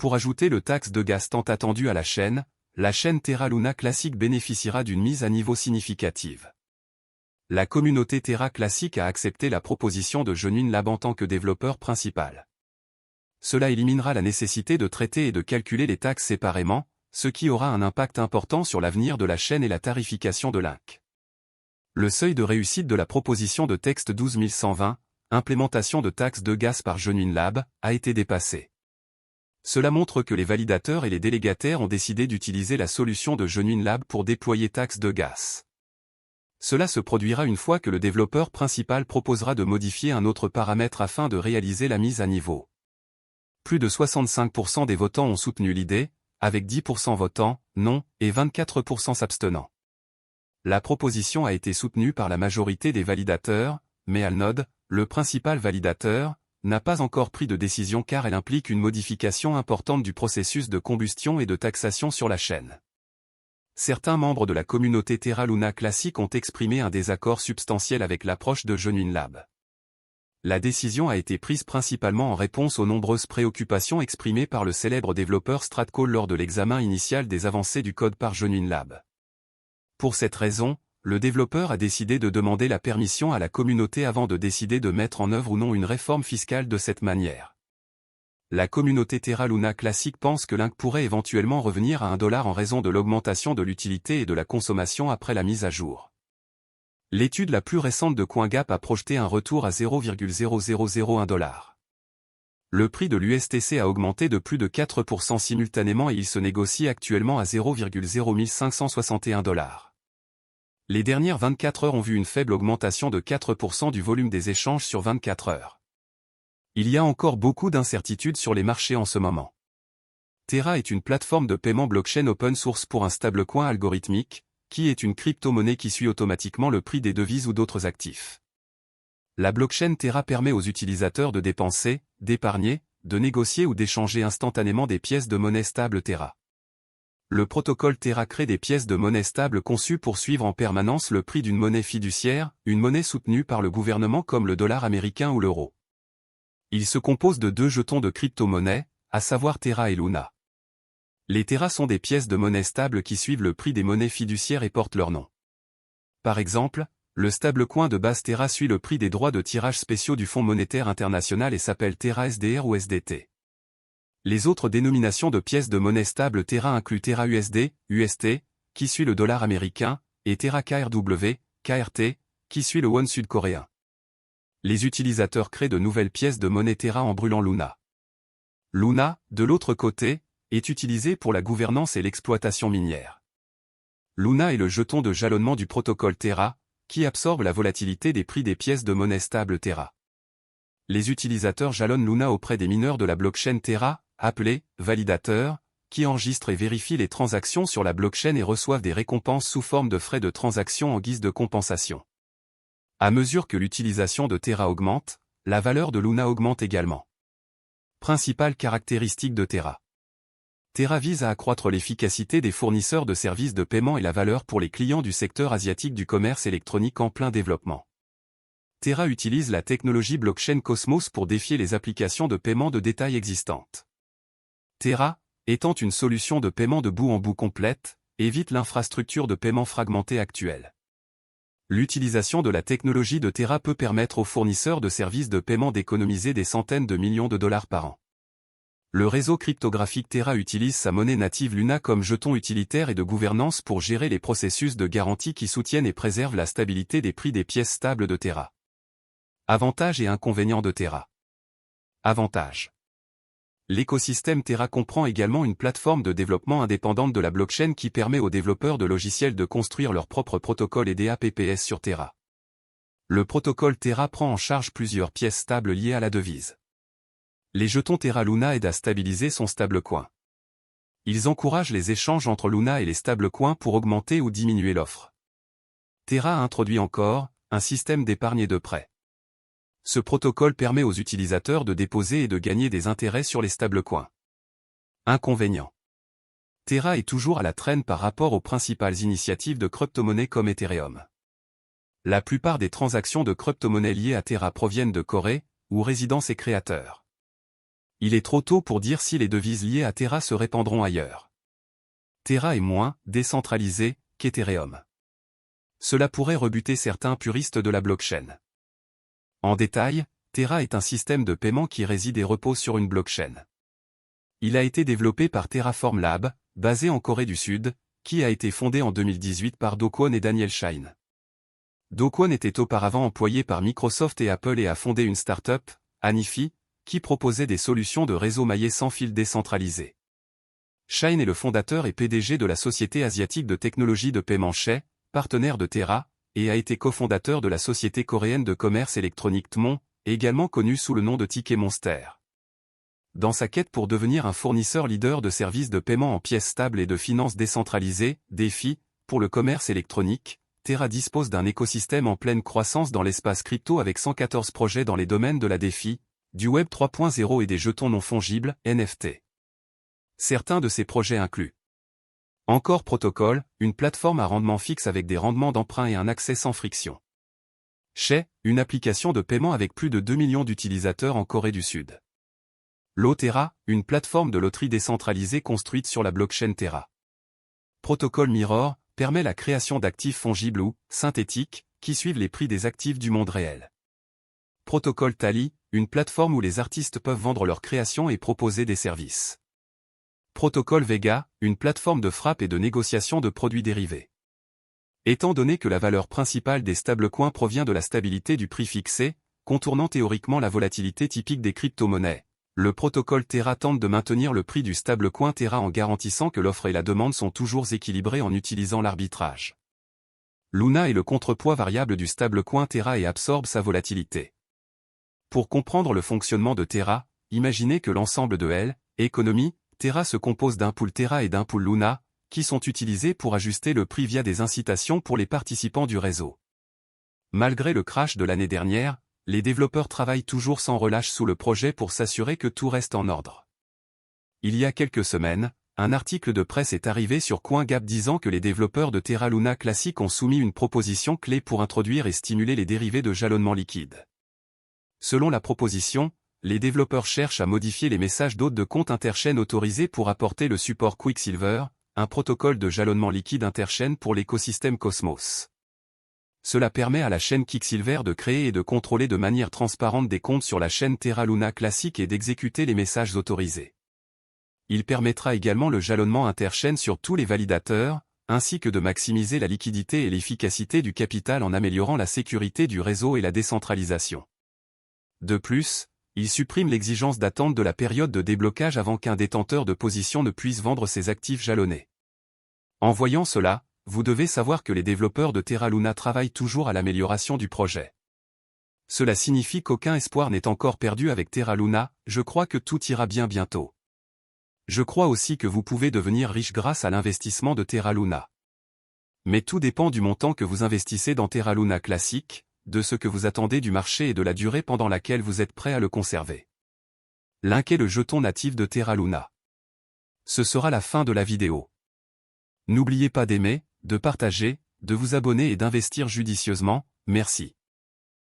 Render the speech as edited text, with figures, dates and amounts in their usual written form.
Pour ajouter le taxe de gaz tant attendu à la chaîne Terra Luna Classic bénéficiera d'une mise à niveau significative. La communauté Terra Classic a accepté la proposition de Genuine Lab en tant que développeur principal. Cela éliminera la nécessité de traiter et de calculer les taxes séparément, ce qui aura un impact important sur l'avenir de la chaîne et la tarification de Link. Le seuil de réussite de la proposition de texte 12120, implémentation de taxes de gaz par Genuine Lab, a été dépassé. Cela montre que les validateurs et les délégataires ont décidé d'utiliser la solution de Genuine Lab pour déployer taxes de gaz. Cela se produira une fois que le développeur principal proposera de modifier un autre paramètre afin de réaliser la mise à niveau. Plus de 65% des votants ont soutenu l'idée, avec 10% votant non et 24% s'abstenant. La proposition a été soutenue par la majorité des validateurs, mais Alnode, le principal validateur, n'a pas encore pris de décision car elle implique une modification importante du processus de combustion et de taxation sur la chaîne. Certains membres de la communauté Terra Luna Classic ont exprimé un désaccord substantiel avec l'approche de Genuine Lab. La décision a été prise principalement en réponse aux nombreuses préoccupations exprimées par le célèbre développeur Stratcall lors de l'examen initial des avancées du code par Genuine Lab. Pour cette raison, le développeur a décidé de demander la permission à la communauté avant de décider de mettre en œuvre ou non une réforme fiscale de cette manière. La communauté Terra Luna Classic pense que Link pourrait éventuellement revenir à $1 en raison de l'augmentation de l'utilité et de la consommation après la mise à jour. L'étude la plus récente de CoinGap a projeté un retour à $0,0001. Le prix de l'USTC a augmenté de plus de 4% simultanément et il se négocie actuellement à $0,0561. Les dernières 24 heures ont vu une faible augmentation de 4% du volume des échanges sur 24 heures. Il y a encore beaucoup d'incertitudes sur les marchés en ce moment. Terra est une plateforme de paiement blockchain open source pour un stablecoin algorithmique, qui est une crypto-monnaie qui suit automatiquement le prix des devises ou d'autres actifs. La blockchain Terra permet aux utilisateurs de dépenser, d'épargner, de négocier ou d'échanger instantanément des pièces de monnaie stable Terra. Le protocole Terra crée des pièces de monnaie stable conçues pour suivre en permanence le prix d'une monnaie fiduciaire, une monnaie soutenue par le gouvernement comme le dollar américain ou l'euro. Il se compose de 2 jetons de crypto-monnaie, à savoir Terra et Luna. Les Terra sont des pièces de monnaie stable qui suivent le prix des monnaies fiduciaires et portent leur nom. Par exemple, le stablecoin de base Terra suit le prix des droits de tirage spéciaux du Fonds monétaire international et s'appelle Terra SDR ou SDT. Les autres dénominations de pièces de monnaie stable Terra incluent Terra USD, UST, qui suit le dollar américain, et Terra KRW, KRT, qui suit le won sud-coréen. Les utilisateurs créent de nouvelles pièces de monnaie Terra en brûlant Luna. Luna, de l'autre côté, est utilisé pour la gouvernance et l'exploitation minière. Luna est le jeton de jalonnement du protocole Terra, qui absorbe la volatilité des prix des pièces de monnaie stable Terra. Les utilisateurs jalonnent Luna auprès des mineurs de la blockchain Terra, appelés validateurs, qui enregistrent et vérifient les transactions sur la blockchain et reçoivent des récompenses sous forme de frais de transaction en guise de compensation. À mesure que l'utilisation de Terra augmente, la valeur de Luna augmente également. Principale caractéristique de Terra. Terra vise à accroître l'efficacité des fournisseurs de services de paiement et la valeur pour les clients du secteur asiatique du commerce électronique en plein développement. Terra utilise la technologie blockchain Cosmos pour défier les applications de paiement de détail existantes. Terra, étant une solution de paiement de bout en bout complète, évite l'infrastructure de paiement fragmentée actuelle. L'utilisation de la technologie de Terra peut permettre aux fournisseurs de services de paiement d'économiser des centaines de millions de dollars par an. Le réseau cryptographique Terra utilise sa monnaie native Luna comme jeton utilitaire et de gouvernance pour gérer les processus de garantie qui soutiennent et préservent la stabilité des prix des pièces stables de Terra. Avantages et inconvénients de Terra. Avantages. L'écosystème Terra comprend également une plateforme de développement indépendante de la blockchain qui permet aux développeurs de logiciels de construire leur propre protocole et DApps sur Terra. Le protocole Terra prend en charge plusieurs pièces stables liées à la devise. Les jetons Terra Luna aident à stabiliser son stablecoin. Ils encouragent les échanges entre Luna et les stablecoins pour augmenter ou diminuer l'offre. Terra a introduit encore un système d'épargne et de prêt. Ce protocole permet aux utilisateurs de déposer et de gagner des intérêts sur les stablecoins. Inconvénients. Terra est toujours à la traîne par rapport aux principales initiatives de crypto-monnaies comme Ethereum. La plupart des transactions de crypto-monnaies liées à Terra proviennent de Corée, où résident ses créateurs. Il est trop tôt pour dire si les devises liées à Terra se répandront ailleurs. Terra est moins décentralisé qu'Ethereum. Cela pourrait rebuter certains puristes de la blockchain. En détail, Terra est un système de paiement qui réside et repose sur une blockchain. Il a été développé par Terraform Lab, basé en Corée du Sud, qui a été fondé en 2018 par Do Kwon et Daniel Shine. Do Kwon était auparavant employé par Microsoft et Apple et a fondé une start-up, Anifi, qui proposait des solutions de réseau maillé sans fil décentralisé. Shine est le fondateur et PDG de la société asiatique de technologie de paiement Shay, partenaire de Terra, et a été cofondateur de la société coréenne de commerce électronique Tmon, également connue sous le nom de Ticket Monster. Dans sa quête pour devenir un fournisseur leader de services de paiement en pièces stables et de finances décentralisées, DeFi, pour le commerce électronique, Terra dispose d'un écosystème en pleine croissance dans l'espace crypto avec 114 projets dans les domaines de la DeFi, du Web 3.0 et des jetons non fongibles, NFT. Certains de ces projets incluent Encore Protocol, une plateforme à rendement fixe avec des rendements d'emprunt et un accès sans friction. Shay, une application de paiement avec plus de 2 millions d'utilisateurs en Corée du Sud. Terra, une plateforme de loterie décentralisée construite sur la blockchain Terra. Protocol Mirror permet la création d'actifs fongibles ou synthétiques qui suivent les prix des actifs du monde réel. Protocol Tally, une plateforme où les artistes peuvent vendre leurs créations et proposer des services. Protocol Vega, une plateforme de frappe et de négociation de produits dérivés. Étant donné que la valeur principale des stablecoins provient de la stabilité du prix fixé, contournant théoriquement la volatilité typique des crypto-monnaies, le protocole Terra tente de maintenir le prix du stablecoin Terra en garantissant que l'offre et la demande sont toujours équilibrées en utilisant l'arbitrage. Luna est le contrepoids variable du stablecoin Terra et absorbe sa volatilité. Pour comprendre le fonctionnement de Terra, imaginez que l'ensemble de L, économie, Terra se compose d'un pool Terra et d'un pool Luna, qui sont utilisés pour ajuster le prix via des incitations pour les participants du réseau. Malgré le crash de l'année dernière, les développeurs travaillent toujours sans relâche sous le projet pour s'assurer que tout reste en ordre. Il y a quelques semaines, un article de presse est arrivé sur CoinGap disant que les développeurs de Terra Luna Classic ont soumis une proposition clé pour introduire et stimuler les dérivés de jalonnement liquide. Selon la proposition, les développeurs cherchent à modifier les messages d'hôtes de compte interchaîne autorisés pour apporter le support Quicksilver, un protocole de jalonnement liquide interchaîne pour l'écosystème Cosmos. Cela permet à la chaîne Quicksilver de créer et de contrôler de manière transparente des comptes sur la chaîne Terra Luna Classic et d'exécuter les messages autorisés. Il permettra également le jalonnement interchaîne sur tous les validateurs, ainsi que de maximiser la liquidité et l'efficacité du capital en améliorant la sécurité du réseau et la décentralisation. De plus, il supprime l'exigence d'attente de la période de déblocage avant qu'un détenteur de position ne puisse vendre ses actifs jalonnés. En voyant cela, vous devez savoir que les développeurs de Terra Luna travaillent toujours à l'amélioration du projet. Cela signifie qu'aucun espoir n'est encore perdu avec Terra Luna, je crois que tout ira bien bientôt. Je crois aussi que vous pouvez devenir riche grâce à l'investissement de Terra Luna. Mais tout dépend du montant que vous investissez dans Terra Luna Classic, de ce que vous attendez du marché et de la durée pendant laquelle vous êtes prêt à le conserver. Link est le jeton natif de Terra Luna. Ce sera la fin de la vidéo. N'oubliez pas d'aimer, de partager, de vous abonner et d'investir judicieusement, merci.